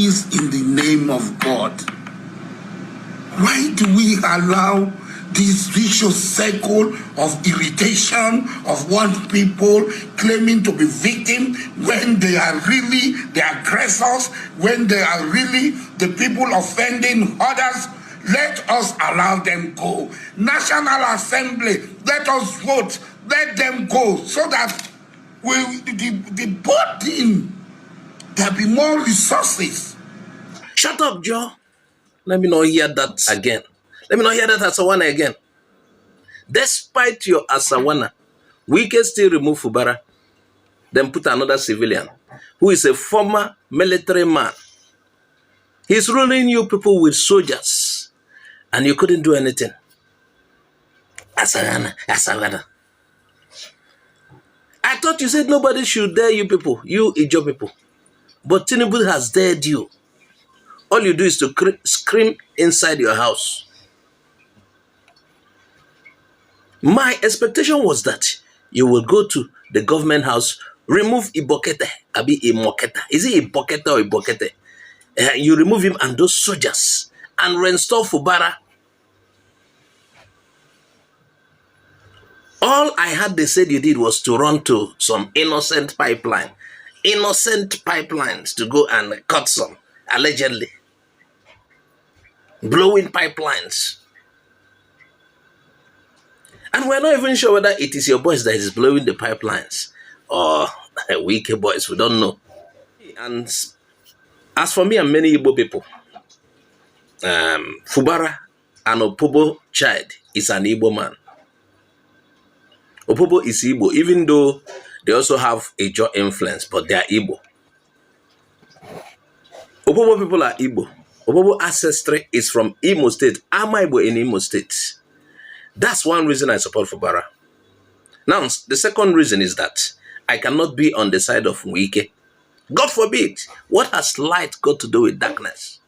is in the name of God. Why do we allow this vicious cycle of irritation of one people claiming to be victims when they are really the aggressors, when they are really the people offending others? Let us allow them go. National Assembly, let us vote, let them go, so that the body, there'll be more resources. Shut up, Joe. Let me not hear that again. Let me not hear that Asawana again. Despite your Asawana, we can still remove Fubara, then put another civilian who is a former military man. He's ruling you people with soldiers, and you couldn't do anything. Asawana. I thought you said nobody should dare you people, you Igbo people. But Tinubu has dared you. All you do is to scream inside your house. My expectation was that you will go to the government house, remove Ibokete, Abi Imoketa. Is it Ibokete or Ibokete? You remove him and those soldiers and restore Fubara. All I had they said you did was to run to some innocent pipeline. Innocent pipelines to go and cut some, allegedly. Blowing pipelines. And we're not even sure whether it is your boys that is blowing the pipelines or Wike boys, we don't know. And as for me and many Igbo people, Fubara, an Opobo child, is an Igbo man. Opobo is Igbo, even though they also have a Jaw influence, but they are Igbo. Opobo people are Igbo. Opobo ancestry is from Imo State. I'm Igbo in Imo State. That's one reason I support Fubara. Now, the second reason is that I cannot be on the side of Wike. God forbid. What has light got to do with darkness?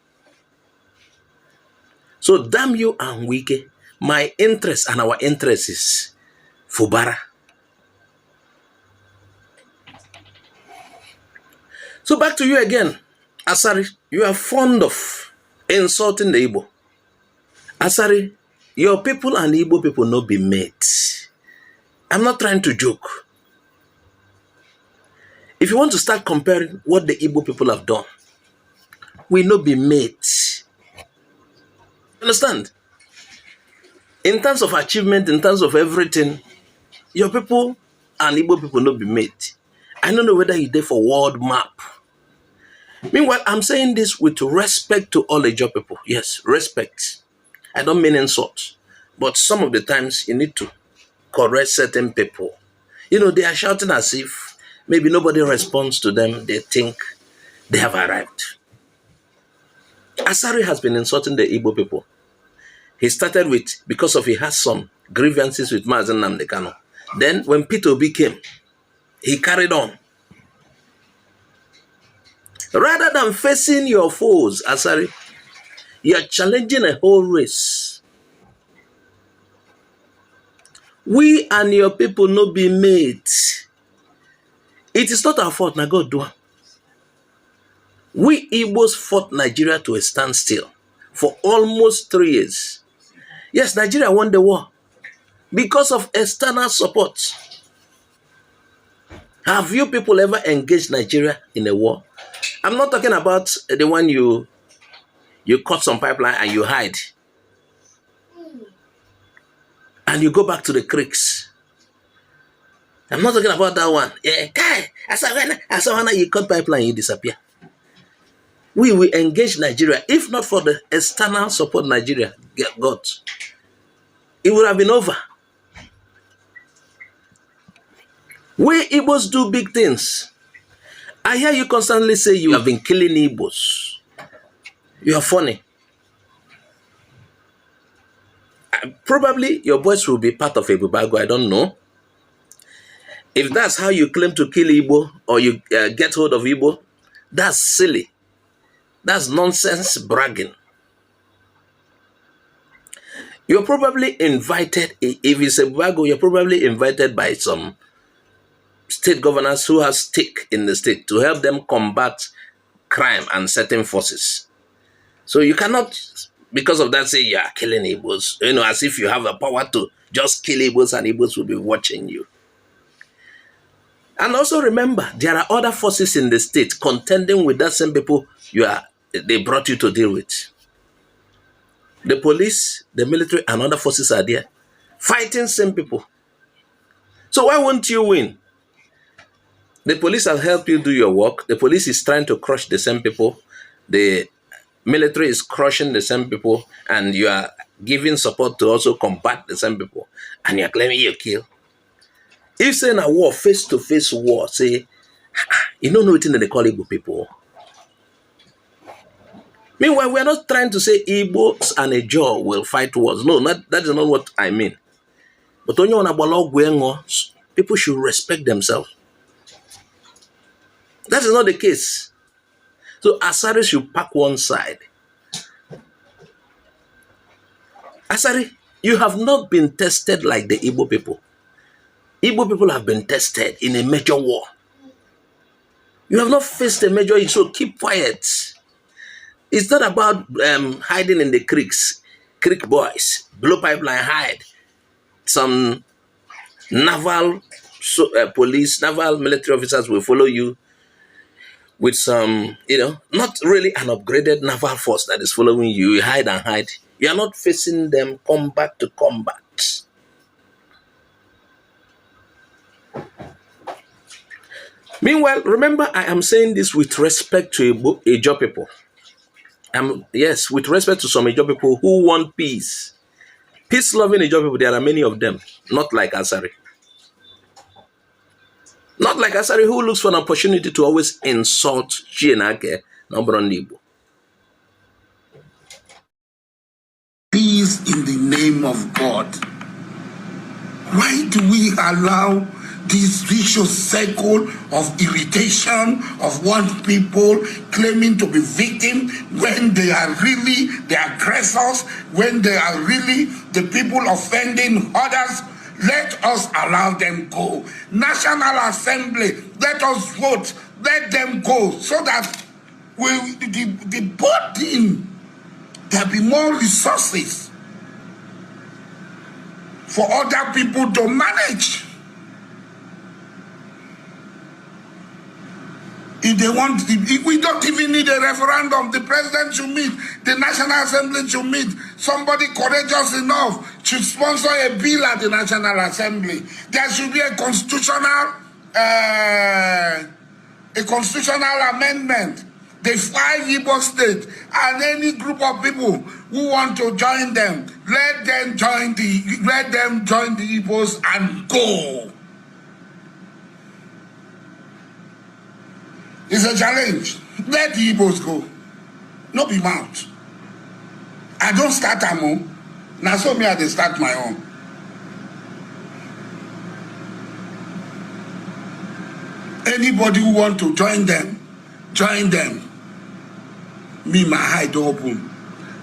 So damn you and Wike. My interest and our interest is Fubara. So back to you again. Asari, you are fond of insulting the Igbo. Asari, your people and Igbo people no be mates. I'm not trying to joke. If you want to start comparing what the Igbo people have done, we no be mates. Understand? In terms of achievement, in terms of everything, your people and Igbo people no be mates. I don't know whether you're there for world map. Meanwhile, I'm saying this with respect to all Igbo people. Yes, respect. I don't mean insult. But some of the times you need to correct certain people. You know, they are shouting as if maybe nobody responds to them. They think they have arrived. Asari has been insulting the Igbo people. He started with, because of he has some grievances with Mazen Nnamdi Kanu. Then when Peter Obi came, he carried on. Rather than facing your foes, Asari, you are challenging a whole race. We and your people no be mates. It is not our fault, now God do it. We Igbos fought Nigeria to a standstill for almost 3 years. Yes, Nigeria won the war because of external support. Have you people ever engaged Nigeria in a war? I'm not talking about the one you cut some pipeline and you hide. And you go back to the creeks. I'm not talking about that one. Yeah, Asawana, you cut pipeline, you disappear. We will engage Nigeria. If not for the external support Nigeria got, it would have been over. We Igbos do big things. I hear you constantly say you have been killing Igbos. You are funny. Probably your voice will be part of a Bubago, I don't know. If that's how you claim to kill Igbo or you get hold of Igbo, that's silly. That's nonsense bragging. You're probably invited, if it's a Bubago, you're probably invited by some state governors who have stake in the state to help them combat crime and certain forces. So you cannot, because of that, say you are killing Igbos, as if you have the power to just kill Igbos and Igbos will be watching you. And also remember, there are other forces in the state contending with that same people they brought you to deal with. The police, the military, and other forces are there fighting same people. So why won't you win? The police have helped you do your work. The police is trying to crush the same people. The military is crushing the same people, and you are giving support to also combat the same people, and you are claiming you kill. If saying a war, face-to-face war, say, you don't know what they call Igbo people. Meanwhile, we are not trying to say Igbos and a Jaw will fight wars. No, that is not what I mean. But when you people should respect themselves. That is not the case. So Asari should pack one side. Asari, you have not been tested like the Igbo people. Igbo people have been tested in a major war. You have not faced a major issue, so keep quiet. It's not about hiding in the creeks, creek boys, blow pipeline, hide. Some naval police, naval military officers will follow you with some, not really an upgraded naval force that is following you. You hide and hide. You are not facing them combat to combat. Meanwhile, remember, I am saying this with respect to Igbo people. Yes, with respect to some Igbo people who want peace. Peace-loving Igbo people, there are many of them, not like Asari. Not like Asari, who looks for an opportunity to always insult Chinake, Igbo. Peace in the name of God. Why do we allow this vicious cycle of irritation of one people claiming to be victims when they are really the aggressors, when they are really the people offending others? Let us allow them go. National Assembly, let us vote, let them go, so that the burden, there'll be more resources for other people to manage. If we don't even need a referendum, the president should meet, the National Assembly should meet, somebody courageous enough should sponsor a bill at the National Assembly. There should be a constitutional amendment. The 5 Igbo states and any group of people who want to join them, let them join the Igbos and go. It's a challenge. Let the Igbos go. No be mouth. I don't start am own. Now so me I dey start my own. Anybody who want to join them, join them. Me, my eye don't open.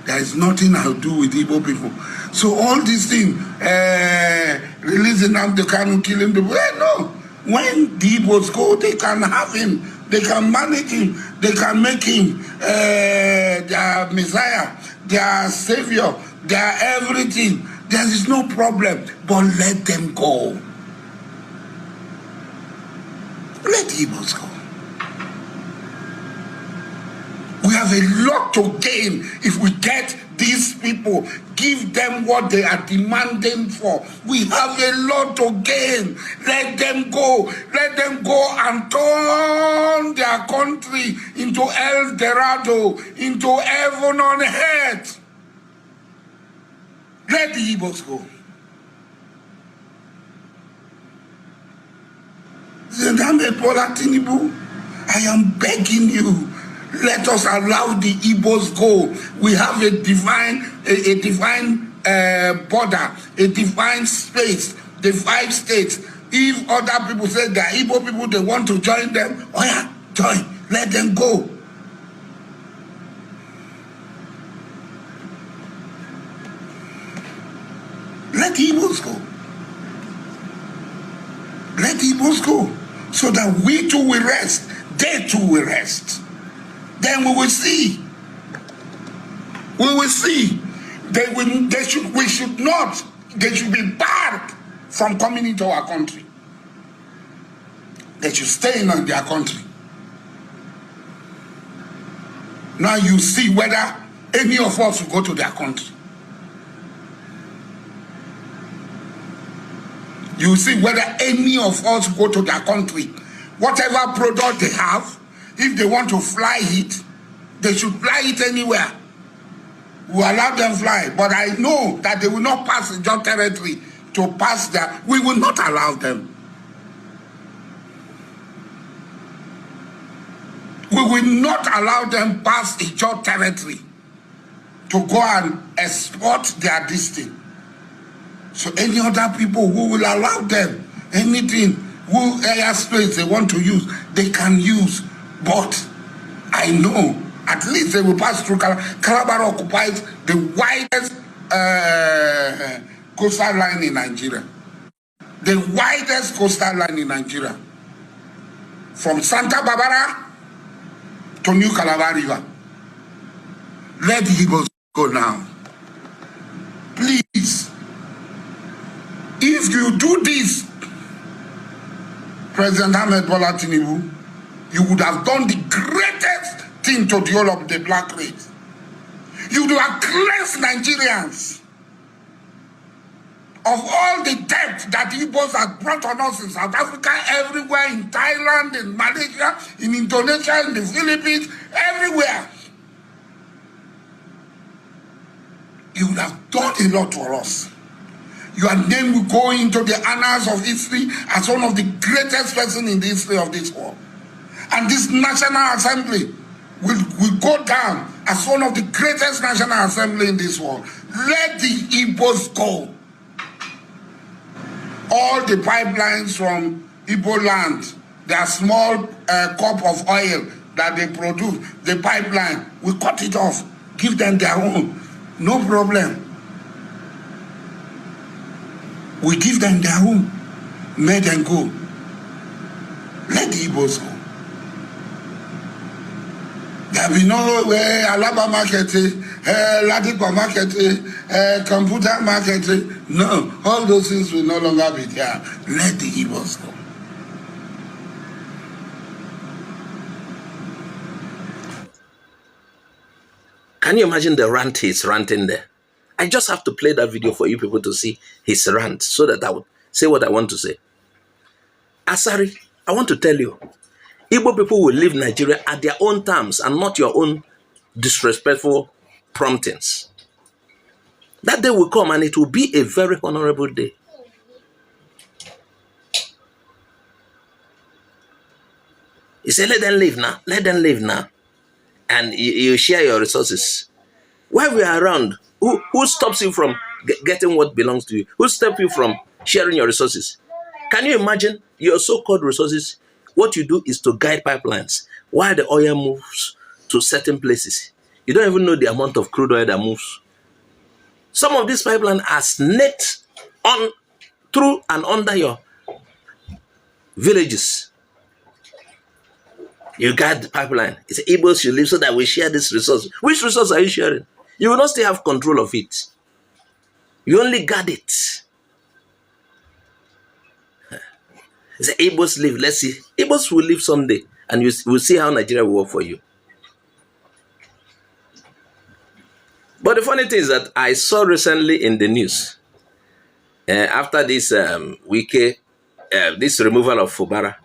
There is nothing I'll do with Igbo people. So all these things, releasing them, they can kill him. No. When the Igbos go, they can have him. They can manage him. They can make him their Messiah, their Savior, their everything. There is no problem. But let them go. Let the Igbos go. We have a lot to gain if we get these people, give them what they are demanding for. We have a lot to gain. Let them go. Let them go and turn their country into El Dorado, into heaven on earth. Let the Igbos go. I am begging you. Let us allow the Igbos go. We have a divine border, a divine space, the 5 states. If other people say they are Igbo people, they want to join them, oh yeah, join. Let them go. Let the Igbos go. Let the Igbos go. So that we too will rest. They too will rest. Then we will see. We will see. We should not. They should be barred from coming into our country. They should stay in their country. Now you see whether any of us will go to their country. You see whether any of us go to their country. Whatever product they have, if they want to fly it, they should fly it anywhere. We allow them fly. But I know that they will not pass the job territory to pass there. We will not allow them. We will not allow them pass the job territory to go and export their destiny. So any other people who will allow them anything, who airspace they want to use, they can use. But I know at least they will pass through Calabar. Calabar occupies the widest coastal line in Nigeria. The widest coastal line in Nigeria. From Santa Barbara to New Calabar River. Let the Igbos go now. Please. If you do this, President Ahmed Bola Tinubu, you would have done the greatest thing to the whole of the black race. You would have cleansed Nigerians of all the debt that the Igbos have brought on us in South Africa, everywhere, in Thailand, in Malaysia, in Indonesia, in the Philippines, everywhere. You would have done a lot for us. Your name will go into the annals of history as one of the greatest persons in the history of this world. And this National Assembly will go down as one of the greatest National Assembly in this world. Let the Igbos go. All the pipelines from Igbo land, their small cup of oil that they produce, the pipeline, we cut it off, give them their own. No problem. We give them their own. Let them go. Let the Igbos go. There will be no Alaba market, Ladipo market, computer market. No, all those things will no longer be there. Let the Igbos go. Can you imagine the rant he's ranting there? I just have to play that video for you people to see his rant so that I would say what I want to say. Asari, I want to tell you, Igbo people will leave Nigeria at their own terms and not your own disrespectful promptings. That day will come and it will be a very honorable day. You say, let them leave now. Let them leave now. And you share your resources. While we are around, who stops you from getting what belongs to you? Who stops you from sharing your resources? Can you imagine your so-called resources? What you do is to guide pipelines while the oil moves to certain places. You don't even know the amount of crude oil that moves. Some of these pipelines are snaked on through and under your villages. You guide the pipeline. It's Igbos should live so that we share this resource. Which resource are you sharing? You will not still have control of it. You only guard it. It's Igbos live. Let's see. Igbos will live someday, and you will see how Nigeria will work for you. But the funny thing is that I saw recently in the news, after this Wike, this removal of Fubara.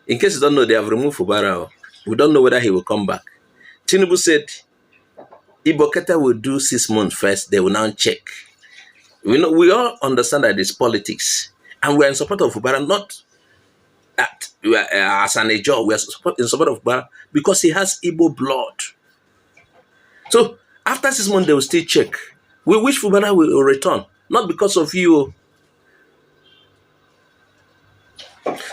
In case you don't know, they have removed Fubara. We don't know whether he will come back. Tinubu said, Iboketa will do 6 months first. They will now check. We all understand that it's politics. And we are in support of Fubara, not as an Ejo. We are in support of Fubara because he has Igbo blood. So, after 6 months, they will still check. We wish Fubara will return. Not because of you.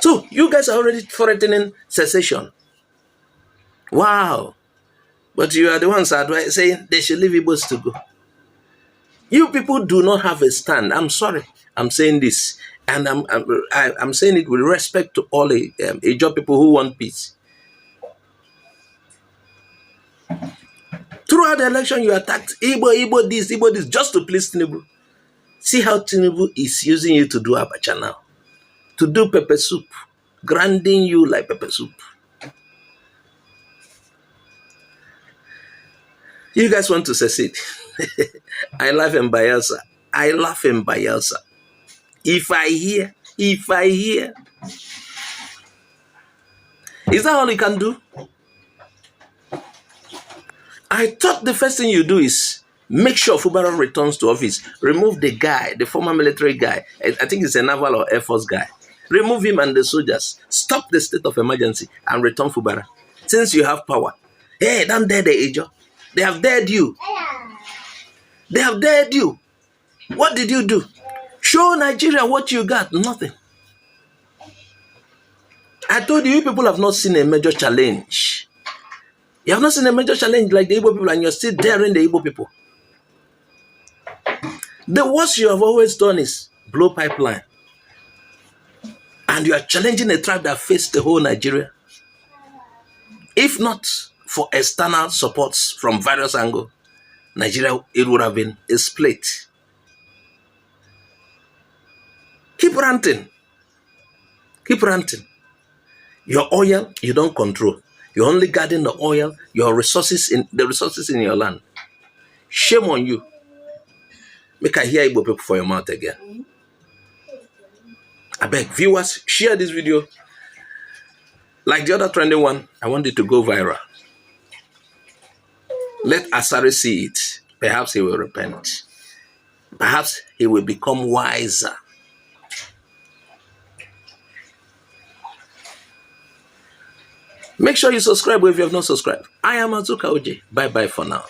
So, you guys are already threatening secession. Wow. But you are the ones saying they should leave Igbos to go. You people do not have a stand. I'm sorry. I'm saying this. And I'm saying it with respect to all Ijaw people who want peace. Throughout the election, you attacked Igbo this, just to please Tinubu. See how Tinubu is using you to do abacha now, to do pepper soup, grinding you like pepper soup. You guys want to succeed. I laugh in Bayelsa. I laugh in Bayelsa. If I hear, is that all you can do? I thought the first thing you do is make sure Fubara returns to office. Remove the guy, the former military guy. I think it's a naval or air force guy. Remove him and the soldiers. Stop the state of emergency and return Fubara. Since you have power. Hey, don't dare the Ajo. They have dared you. They have dared you. What did you do? Show Nigeria what you got. Nothing. I told you, you people have not seen a major challenge. You have not seen a major challenge like the Igbo people, and you're still daring the Igbo people. The worst you have always done is blow pipeline. And you are challenging a tribe that faced the whole Nigeria. If not for external supports from various angles, Nigeria, it would have been a split. Keep ranting. Keep ranting. Your oil, you don't control. You're only guarding the oil, your resources in your land. Shame on you. Make I hear Igbo people for your mouth again. I beg viewers, share this video. Like the other trending one, I want it to go viral. Let Asari see it. Perhaps he will repent. Perhaps he will become wiser. Make sure you subscribe if you have not subscribed. I am Azuka Oje. Bye-bye for now.